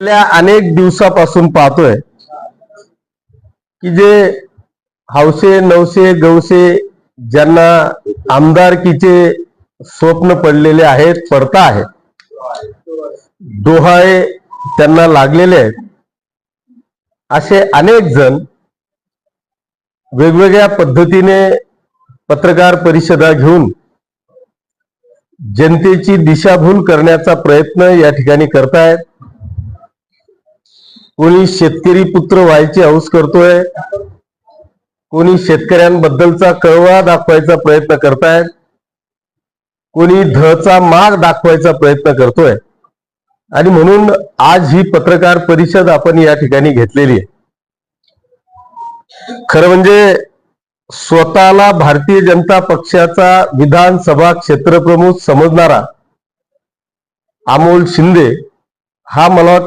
गेल्या अनेक दिवसापासून पाहतोय की जे हौसे नवसे गवसे ज्यांना आमदारकीचे स्वप्न पडलेले आहेत, पडता आहे, डोहाळे त्यांना लागलेले आहेत, असे अनेक जण वेगवेगळ्या पद्धतीने पत्रकार परिषदा घेऊन जनतेची दिशाभूल करण्याचा प्रयत्न या ठिकाणी करतायत. कोणी शेतकरी पुत्र व्हायची हौस करतोय, कोणी शेतकऱ्यांबद्दलचा कळवा दाखवायचा प्रयत्न करतायत, कोणी धचा माग दाखवायचा प्रयत्न करतोय. आणि म्हणून आज ही पत्रकार परिषद आपण या ठिकाणी घेतलेली आहे. खरं म्हणजे स्वतःला भारतीय जनता पक्षाचा विधानसभा क्षेत्रप्रमुख समजणारा अमोल शिंदे हा मला